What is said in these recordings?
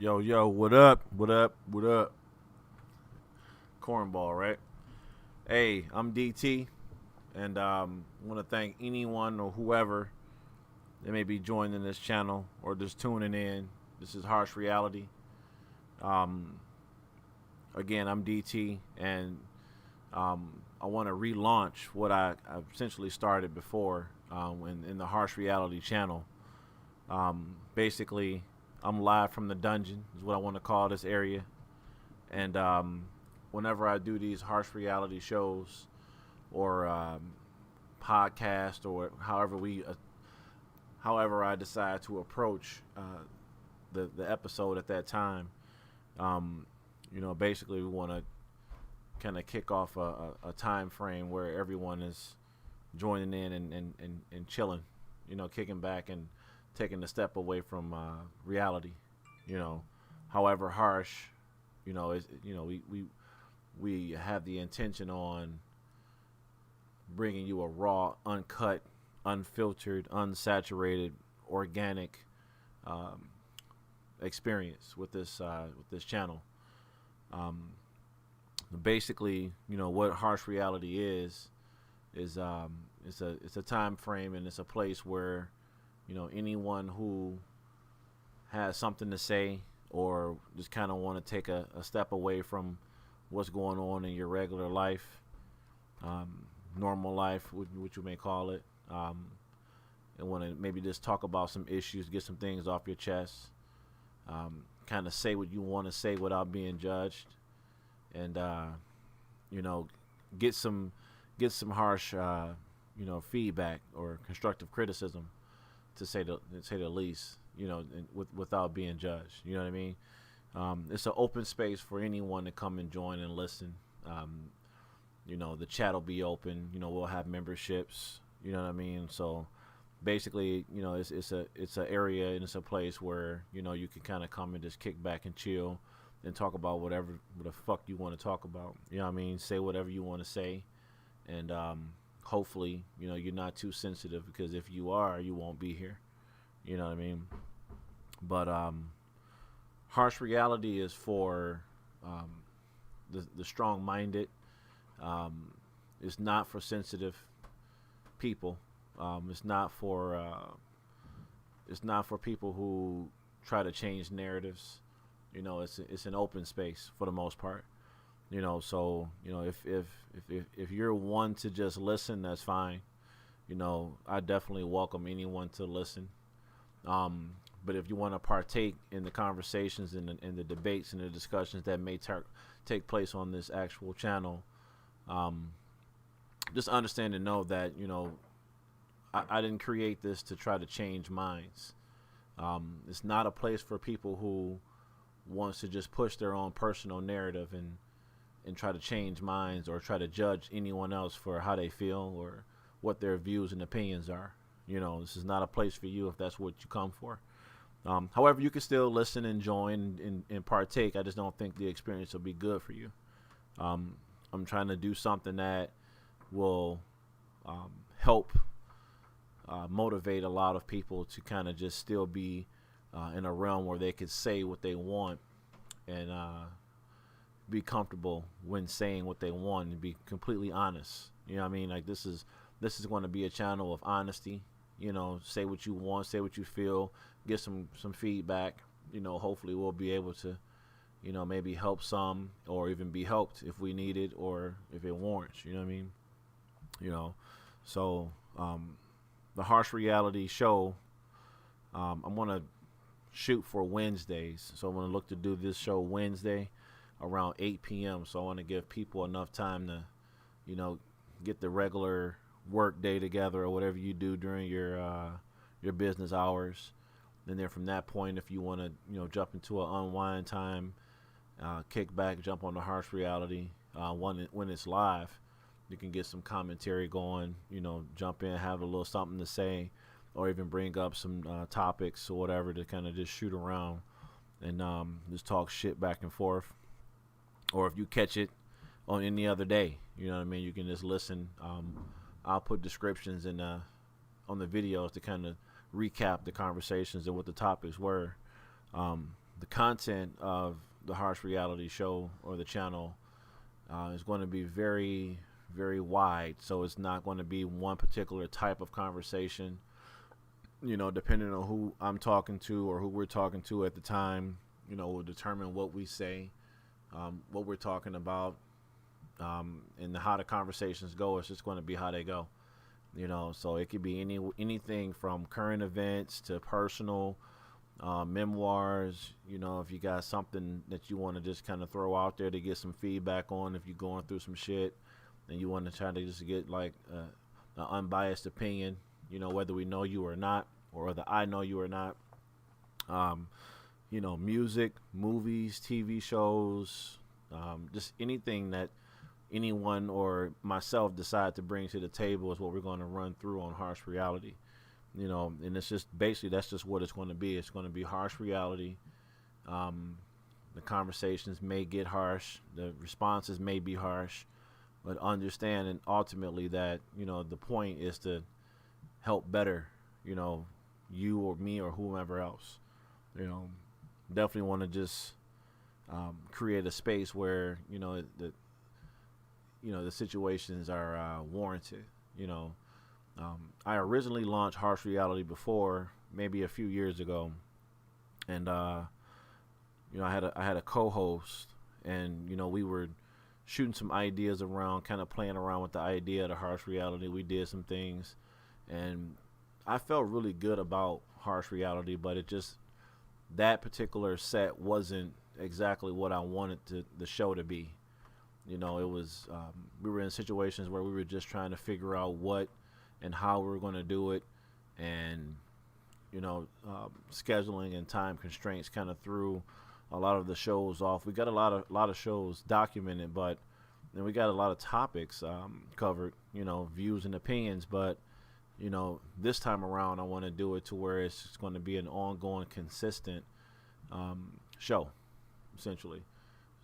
Yo, what up? What up? What up? Cornball, right? Hey, I'm DT, and want to thank anyone or whoever that may be joining this channel or just tuning in. This is Harsh Reality. Um, Again, I'm DT, and I want to relaunch what I essentially started before in the Harsh Reality channel. Basically, I'm live from the dungeon, is what I want to call this area. And whenever I do these harsh reality shows or podcast or however I decide to approach the episode at that time, basically we want to kind of kick off a time frame where everyone is joining in and chilling, kicking back and taking a step away from reality, however harsh, we have the intention on bringing you a raw, uncut, unfiltered, unsaturated, organic experience with this channel. Basically, what harsh reality is it's a time frame and it's a place where anyone who has something to say or just kind of want to take a step away from what's going on in your regular life, normal life, which you may call it, and want to maybe just talk about some issues, get some things off your chest, kind of say what you want to say without being judged, and get some harsh feedback or constructive criticism, to say the least, without being judged. You know what I mean? It's an open space for anyone to come and join and listen. The chat will be open. We'll have memberships. You know what I mean? So basically, it's a area and it's a place where you can kind of come and just kick back and chill and talk about whatever the fuck you want to talk about. You know what I mean? Say whatever you want to say, and hopefully, you're not too sensitive, because if you are, you won't be here. You know what I mean? But harsh reality is for the strong-minded. It's not for sensitive people. It's not for people who try to change narratives. It's an open space for the most part. So if you're one to just listen, that's fine. I definitely welcome anyone to listen. But if you want to partake in the conversations and the debates and the discussions that may take place on this actual channel, just understand and know that I didn't create this to try to change minds. It's not a place for people who wants to just push their own personal narrative and try to change minds or try to judge anyone else for how they feel or what their views and opinions are. This is not a place for you if that's what you come for. However, you can still listen and join and partake. I just don't think the experience will be good for you. I'm trying to do something that will help motivate a lot of people to kind of just still be in a realm where they could say what they want and be comfortable when saying what they want and be completely honest. You know what I mean? Like this is going to be a channel of honesty. Say what you want, say what you feel, get some feedback. Hopefully we'll be able to, maybe help some or even be helped if we need it or if it warrants. You know what I mean? So the Harsh Reality show, I'm going to shoot for Wednesdays. So I'm going to look to do this show Wednesday around 8 p.m. So I want to give people enough time to, get the regular work day together or whatever you do during your business hours. And then from that point, if you want to, jump into an unwind time, kick back, jump on the Harsh Reality when it's live, you can get some commentary going, jump in, have a little something to say, or even bring up some topics or whatever to kind of just shoot around and just talk shit back and forth. Or if you catch it on any other day, you know what I mean, you can just listen. I'll put descriptions in on the videos to kind of recap the conversations and what the topics were. the content of the Harsh Reality show or the channel is going to be very, very wide. So it's not going to be one particular type of conversation. You know, depending on who I'm talking to or who we're talking to at the time, you know, will determine what we say, what we're talking about, and how the conversations go. It's just going to be how they go. You know, so it could be anything from current events to personal memoirs. You know, if you got something that you want to just kind of throw out there to get some feedback on, if you're going through some shit and you want to try to just get like an unbiased opinion, you know, whether we know you or not, or whether I know you or not. You know, music, movies, TV shows, just anything that anyone or myself decide to bring to the table is what we're going to run through on Harsh Reality. You know, and it's just basically that's just what it's going to be. It's going to be harsh reality. The conversations may get harsh, the responses may be harsh, but understand and ultimately that, you know, the point is to help better, you know, you or me or whomever else. You know, definitely want to just create a space where, you know, the situations are warranted. You know, I originally launched Harsh Reality before, maybe a few years ago, and you know, I had a co-host, and you know, we were shooting some ideas around, kind of playing around with the idea of the Harsh Reality. We did some things, and I felt really good about Harsh Reality, but it just, that particular set wasn't exactly what I wanted the show to be. You know, it was we were in situations where we were just trying to figure out what and how we were going to do it, and you know, scheduling and time constraints kind of threw a lot of the shows off. We got a lot of shows documented, but then we got a lot of topics covered, you know, views and opinions. But you know, this time around, I want to do it to where it's going to be an ongoing, consistent show, essentially.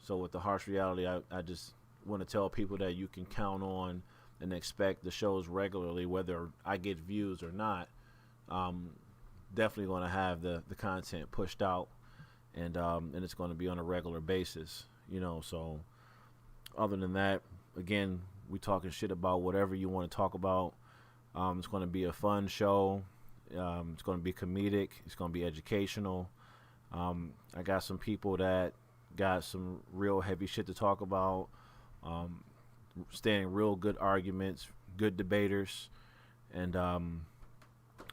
So with the Harsh Reality, I just want to tell people that you can count on and expect the shows regularly, whether I get views or not. Definitely going to have the content pushed out, and it's going to be on a regular basis, you know. So other than that, again, we talking shit about whatever you want to talk about. It's going to be a fun show. It's going to be comedic. It's going to be educational. I got some people that got some real heavy shit to talk about, standing real good arguments, good debaters, and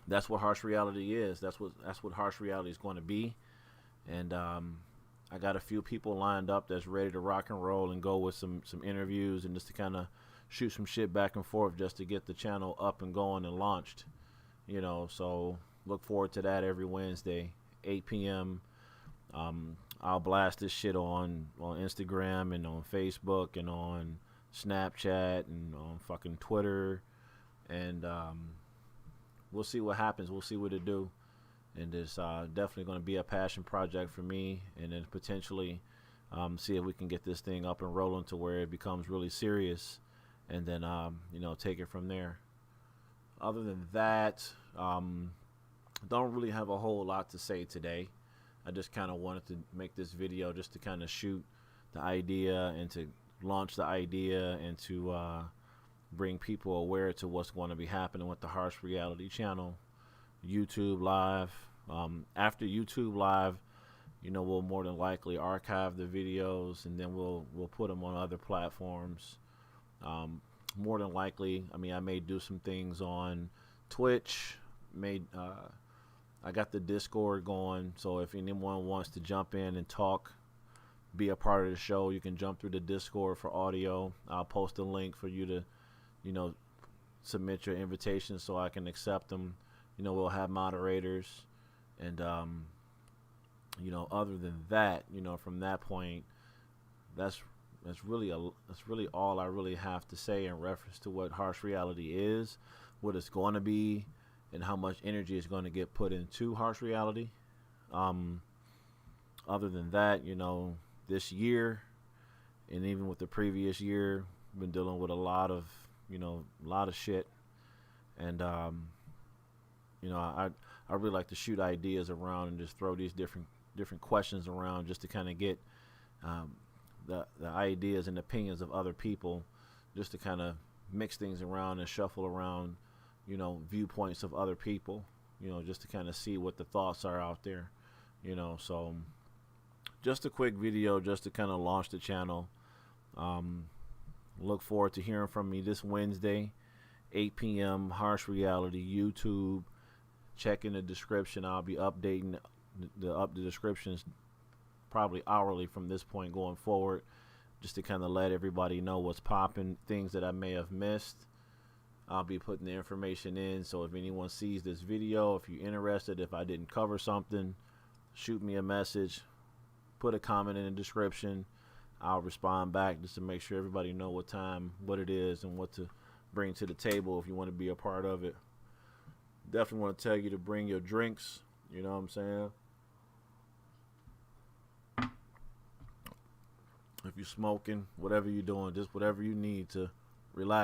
that's what Harsh Reality is. That's what Harsh Reality is going to be. And I got a few people lined up that's ready to rock and roll and go with some interviews and just to kind of shoot some shit back and forth just to get the channel up and going and launched. You know, so look forward to that every Wednesday, 8 p.m. I'll blast this shit on Instagram and on Facebook and on Snapchat and on fucking Twitter, and we'll see what happens. We'll see what it do. And it's definitely going to be a passion project for me, and then potentially see if we can get this thing up and rolling to where it becomes really serious, and then you know, take it from there. Other than that, don't really have a whole lot to say today. I just kind of wanted to make this video just to kind of shoot the idea and to launch the idea and to bring people aware to what's going to be happening with the Harsh Reality channel, YouTube Live. After YouTube Live, you know, we'll more than likely archive the videos, and then we'll put them on other platforms. More than likely, I mean, I may do some things on Twitch. I got the Discord going, so if anyone wants to jump in and talk, be a part of the show, you can jump through the Discord for audio. I'll post a link for you to, you know, submit your invitation so I can accept them. You know, we'll have moderators, and you know, other than that, you know, from that point, that's really all I really have to say in reference to what Harsh Reality is, what it's going to be, and how much energy is going to get put into Harsh Reality. Other than that, you know, this year, and even with the previous year, been dealing with a lot of shit, and you know, I really like to shoot ideas around and just throw these different different questions around, just to kind of get the ideas and opinions of other people, just to kind of mix things around and shuffle around, viewpoints of other people, just to kind of see what the thoughts are out there, So just a quick video just to kind of launch the channel. Look forward to hearing from me this Wednesday, 8 p.m. Harsh Reality YouTube. Check in the description. I'll be updating the descriptions probably hourly from this point going forward, just to kind of let everybody know what's popping, things that I may have missed. I'll be putting the information in, so if anyone sees this video, if you're interested, if I didn't cover something, shoot me a message, put a comment in the description. I'll respond back just to make sure everybody know what time, what it is, and what to bring to the table if you want to be a part of it. Definitely want to tell you to bring your drinks, you know what I'm saying? If you're smoking, whatever you're doing, just whatever you need to relax.